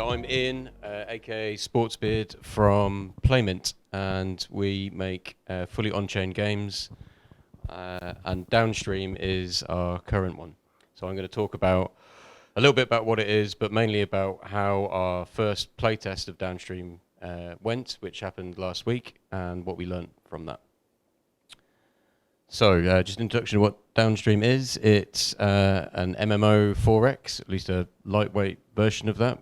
So I'm Iain, aka Sportsbeard from Playmint, and we make fully on-chain games, and Downstream is our current one. So I'm going to talk about a little bit about what it is, but mainly about how our first playtest of Downstream went, which happened last week, and what we learned from that. So just an introduction of what Downstream is. It's an MMO 4X, at least a lightweight version of that.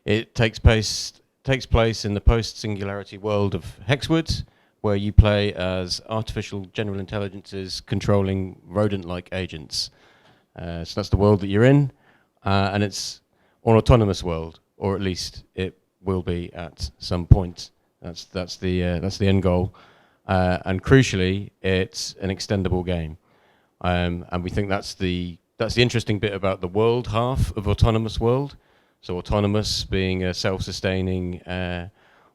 It takes place in the post-singularity world of Hexwood, where you play as artificial general intelligences controlling rodent-like agents. So that's the world that you're in, and it's an autonomous world, or at least it will be at some point. That's the end goal, and crucially, it's an extendable game, and we think that's the interesting bit about the world half of autonomous world. So autonomous being a self-sustaining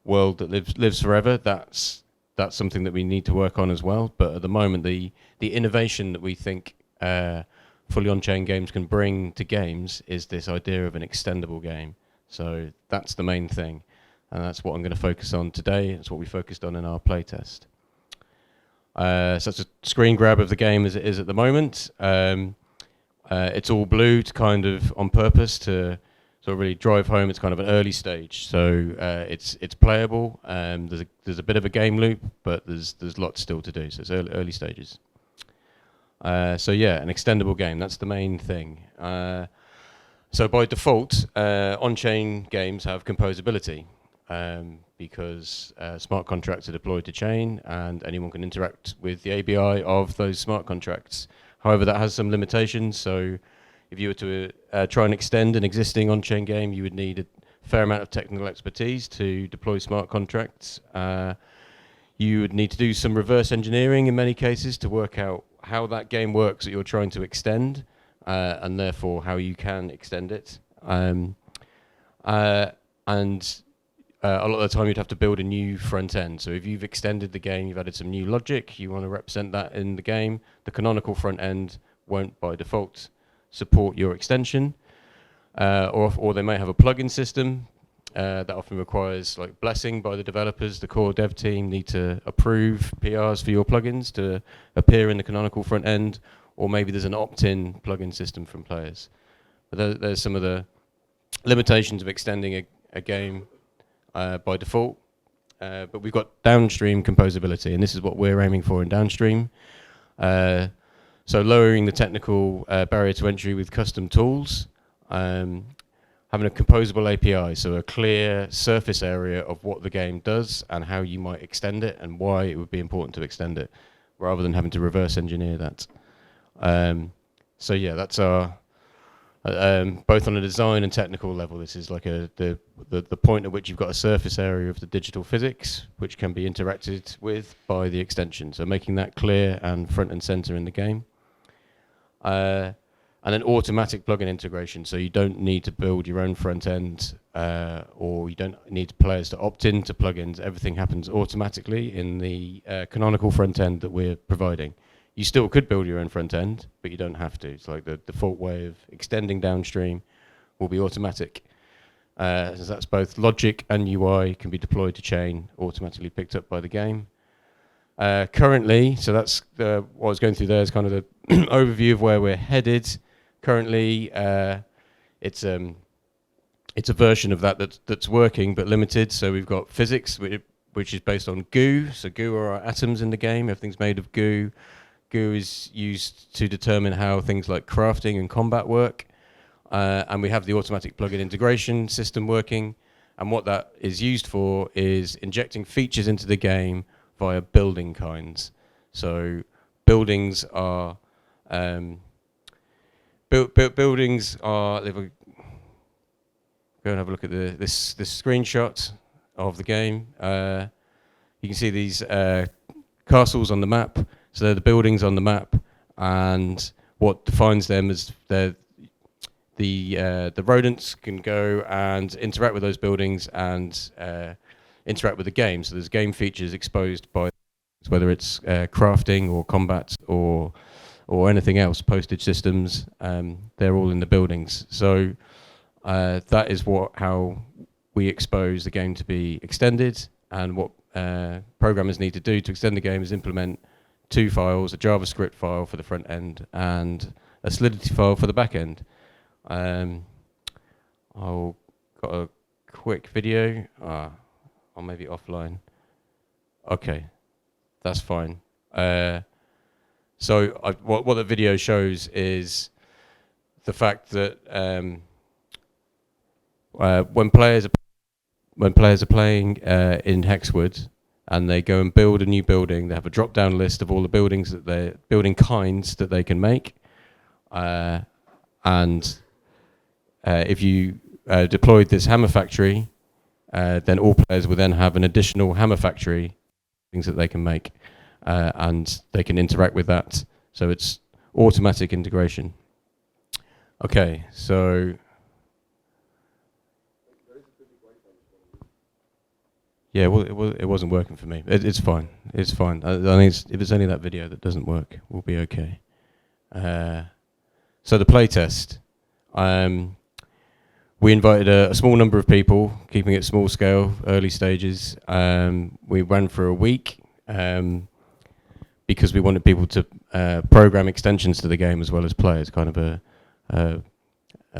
world that lives forever. That's something that we need to work on as well. But at the moment, the innovation that we think fully on-chain games can bring to games is this idea of an extendable game. So that's the main thing, and that's what I'm going to focus on today. That's what we focused on in our playtest. So that's a screen grab of the game as it is at the moment. It's all blue to kind of on purpose to sort of really drive home. It's kind of an early stage, so it's playable. There's a bit of a game loop, but there's lots still to do. So it's early stages. So yeah, an extendable game. That's the main thing. So by default, on-chain games have composability because smart contracts are deployed to chain, and anyone can interact with the ABI of those smart contracts. However, that has some limitations. So if you were to try and extend an existing on-chain game, you would need a fair amount of technical expertise to deploy smart contracts. You would need to do some reverse engineering in many cases to work out how that game works that you're trying to extend, and therefore how you can extend it. And a lot of the time you'd have to build a new front end. So if you've extended the game, you've added some new logic, you want to represent that in the game, the canonical front end won't by default support your extension, or they may have a plugin system that often requires like blessing by the developers. The core dev team need to approve PRs for your plugins to appear in the canonical front end, or maybe there's an opt-in plugin system from players. But there's some of the limitations of extending a game by default, but we've got downstream composability, and this is what we're aiming for in Downstream. So lowering the technical barrier to entry with custom tools, having a composable API, so a clear surface area of what the game does and how you might extend it and why it would be important to extend it, rather than having to reverse engineer that. So yeah, that's our both on a design and technical level. This is like the point at which you've got a surface area of the digital physics which can be interacted with by the extension. So making that clear and front and center in the game. And then automatic plugin integration. So you don't need to build your own front end, or you don't need players to opt in to plugins. Everything happens automatically in the canonical front end that we're providing. You still could build your own front end, but you don't have to. It's like the default way of extending Downstream will be automatic. So that's both logic and UI can be deployed to chain, automatically picked up by the game. Currently, so that's what I was going through there is kind of the overview of where we're headed. Currently, it's a version of that's working but limited. So we've got physics, which is based on goo. So goo are our atoms in the game. Everything's made of goo. Goo is used to determine how things like crafting and combat work. And we have the automatic plugin integration system working. And what that is used for is injecting features into the game via building kinds. So buildings are buildings are. Go and have a look at this screenshot of the game. You can see these castles on the map. So they're the buildings on the map, and what defines them is the rodents can go and interact with those buildings and interact with the game. So there's game features exposed by whether it's crafting or combat or or anything else, postage systems, they're all in the buildings. So that is how we expose the game to be extended, and what programmers need to do to extend the game is implement two files, a JavaScript file for the front end and a Solidity file for the back end. I've got a quick video, or maybe offline. Okay, that's fine. So what the video shows is the fact that when players are playing in Hexwood and they go and build a new building, they have a drop-down list of all the building kinds that they can make, and if you deployed this Hammer Factory, then all players will then have an additional Hammer Factory things that they can make, and they can interact with that. So it's automatic integration. Okay, so yeah, well, it wasn't working for me. It's fine. It's fine. I think if it's only that video that doesn't work, we'll be okay. So the playtest. We invited a small number of people, keeping it small scale, early stages. We ran for a week because we wanted people to program extensions to the game as well as play. It's kind of a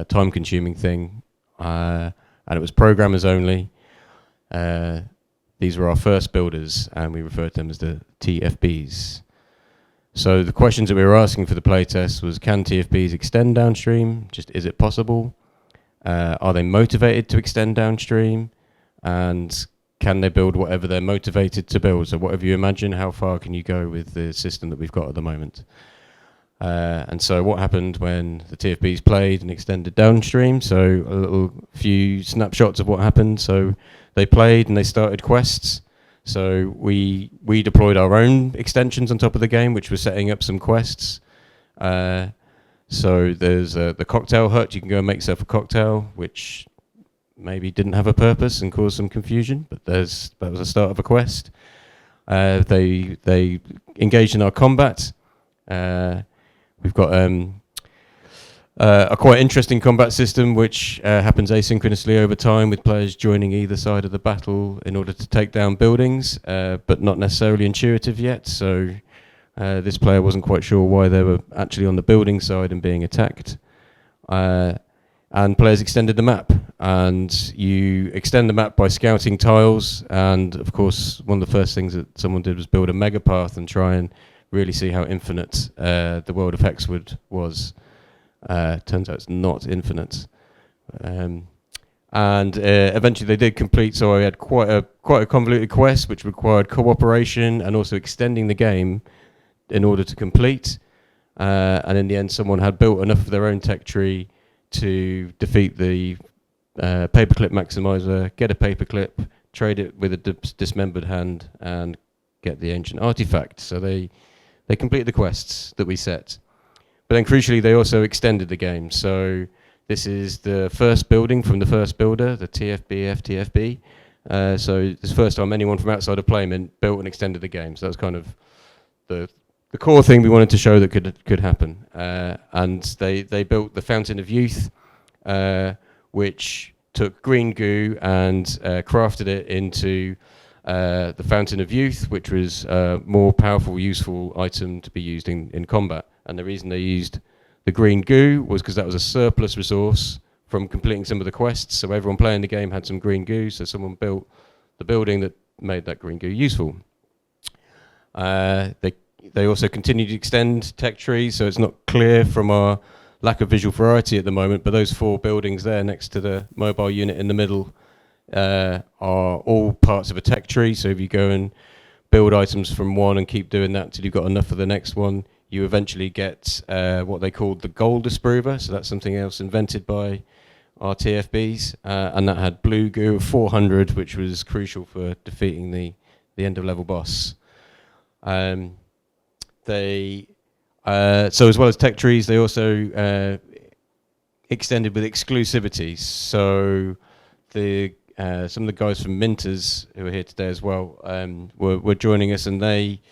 time-consuming thing, and it was programmers only. These were our first builders, and we referred to them as the TFBs. So the questions that we were asking for the playtest was, can TFBs extend downstream? Just, is it possible? Are they motivated to extend downstream? And can they build whatever they're motivated to build? So whatever you imagine, how far can you go with the system that we've got at the moment? And so what happened when the TFBs played and extended downstream? So a few snapshots of what happened. So they played and they started quests. So we deployed our own extensions on top of the game, which was setting up some quests. So there's the cocktail hut. You can go and make yourself a cocktail, which maybe didn't have a purpose and caused some confusion, but that was the start of a quest. They engaged in our combat. We've got a quite interesting combat system which happens asynchronously over time, with players joining either side of the battle in order to take down buildings, but not necessarily intuitive yet. So this player wasn't quite sure why they were actually on the building side and being attacked. And players extended the map, and you extend the map by scouting tiles. And of course, one of the first things that someone did was build a mega path and try and really see how infinite the world of Hexwood was. Turns out it's not infinite. And eventually they did complete, so I had quite a convoluted quest which required cooperation and also extending the game in order to complete. And in the end, someone had built enough of their own tech tree to defeat the paperclip maximizer, get a paperclip, trade it with a dismembered hand, and get the ancient artifact. So they completed the quests that we set. But then crucially, they also extended the game. So this is the first building from the first builder, the TFBFTFB. So it's the first time anyone from outside of Playmint built and extended the game. So that's kind of the core thing we wanted to show that could happen. And they built the Fountain of Youth, which took green goo and crafted it into the Fountain of Youth, which was a more powerful, useful item to be used in combat. And the reason they used the green goo was because that was a surplus resource from completing some of the quests. So everyone playing the game had some green goo, so someone built the building that made that green goo useful. They also continued to extend tech trees, so it's not clear from our lack of visual variety at the moment, but those 4 buildings there next to the mobile unit in the middle are all parts of a tech tree. So if you go and build items from one and keep doing that till you've got enough for the next one, you eventually get what they called the goal disprover. So that's something else invented by our TFBs, and that had blue goo of 400, which was crucial for defeating the end of level boss. So as well as tech trees, they also extended with exclusivity. So some of the guys from Minters, who are here today as well, were joining us, and they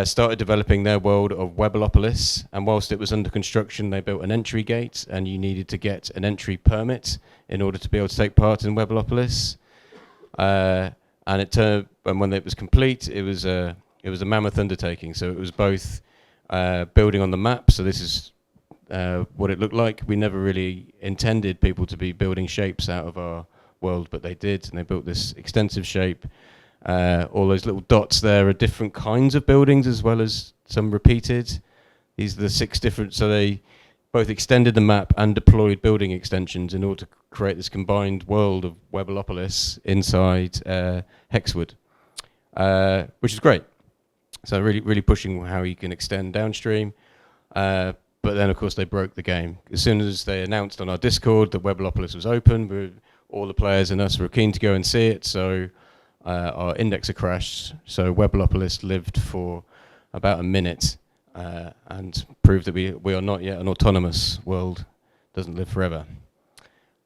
started developing their world of Webelopolis, and whilst it was under construction, they built an entry gate, and you needed to get an entry permit in order to be able to take part in Webelopolis. And when it was complete, it was a mammoth undertaking. So it was both building on the map. So this is what it looked like. We never really intended people to be building shapes out of our world, but they did, and they built this extensive shape. All those little dots there are different kinds of buildings as well as some repeated. These are the 6 different, so they both extended the map and deployed building extensions in order to create this combined world of Webelopolis inside Hexwood, which is great. So really pushing how you can extend Downstream. But then, of course, they broke the game. As soon as they announced on our Discord that Webelopolis was open, all the players and us were keen to go and see it, so our indexer crashed. So Webelopolis lived for about a minute and proved that we are not yet an autonomous world. Doesn't live forever.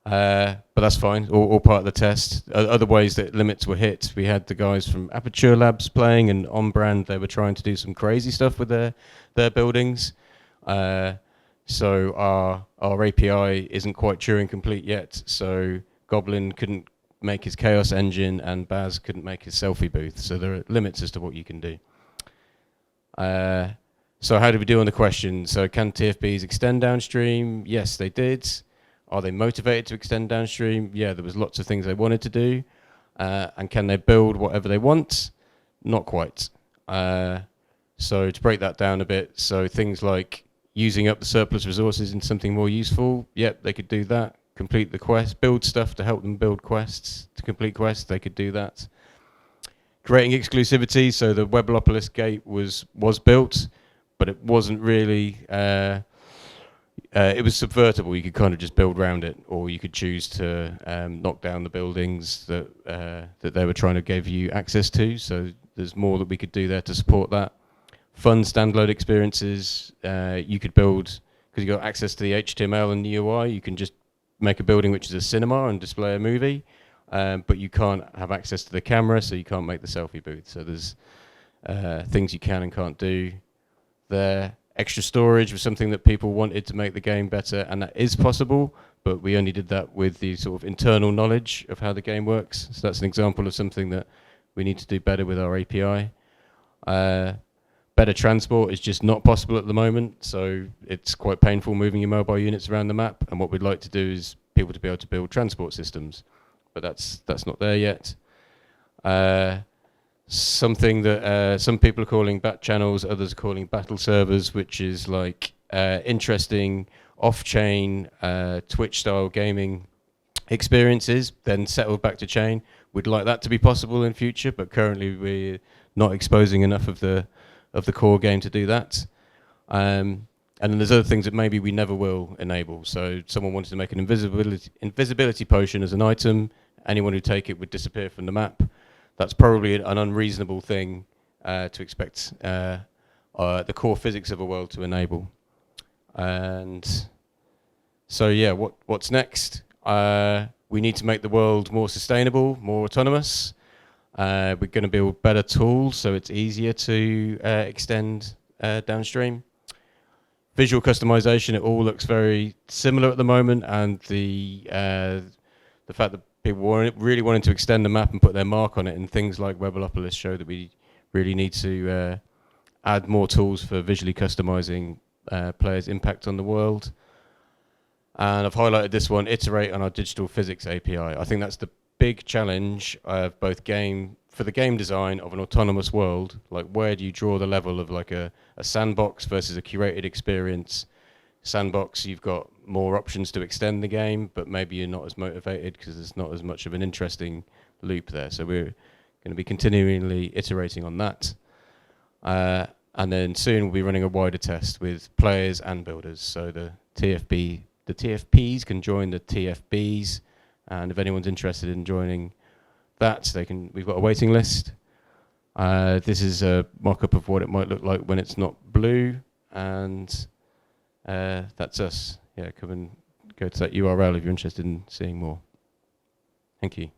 But that's fine, all part of the test. Other ways that limits were hit, we had the guys from Aperture Labs playing, and on brand they were trying to do some crazy stuff with their buildings. So our API isn't quite Turing complete yet, so Goblin couldn't make his Chaos engine and Baz couldn't make his selfie booth, so there are limits as to what you can do. So how did we do on the question? So can TFBs extend downstream? Yes, they did. Are they motivated to extend downstream? Yeah, there was lots of things they wanted to do. And can they build whatever they want? Not quite. So to break that down a bit, so things like using up the surplus resources in something more useful, yep, they could do that. Complete the quest, build stuff to help them build quests, to complete quests, they could do that. Creating exclusivity, so the Webelopolis gate was built, but it wasn't really, it was subvertible. You could kind of just build around it, or you could choose to knock down the buildings that they were trying to give you access to, so there's more that we could do there to support that. Fun standalone experiences, you could build, because you got access to the HTML and the UI, you can just make a building which is a cinema and display a movie, but you can't have access to the camera, so you can't make the selfie booth. So there's things you can and can't do there. Extra storage was something that people wanted to make the game better, and that is possible, but we only did that with the sort of internal knowledge of how the game works. So that's an example of something that we need to do better with our API. Better transport is just not possible at the moment, so it's quite painful moving your mobile units around the map, and what we'd like to do is people to be able to build transport systems, but that's not there yet. Something that some people are calling bat channels, others are calling battle servers, which is like interesting off-chain Twitch-style gaming experiences, then settled back to chain. We'd like that to be possible in future, but currently we're not exposing enough of the core game to do that. And then there's other things that maybe we never will enable. So someone wanted to make an invisibility potion as an item. Anyone who take it would disappear from the map. That's probably an unreasonable thing to expect the core physics of a world to enable. And so yeah, what's next? We need to make the world more sustainable, more autonomous. We're going to build better tools so it's easier to extend downstream. Visual customization, it all looks very similar at the moment, and the fact that people really wanting to extend the map and put their mark on it, and things like Webelopolis show that we really need to add more tools for visually customizing players' impact on the world. And I've highlighted this one, iterate on our digital physics API. I think that's the big challenge of both for the game design of an autonomous world. Like, where do you draw the level of like a sandbox versus a curated experience? Sandbox, you've got more options to extend the game, but maybe you're not as motivated because there's not as much of an interesting loop there. So we're going to be continually iterating on that. And then soon we'll be running a wider test with players and builders. So the TFPs can join the TFBs, and if anyone's interested in joining that, we've got a waiting list. This is a mock-up of what it might look like when it's not blue, and that's us. Yeah, come and go to that URL if you're interested in seeing more. Thank you.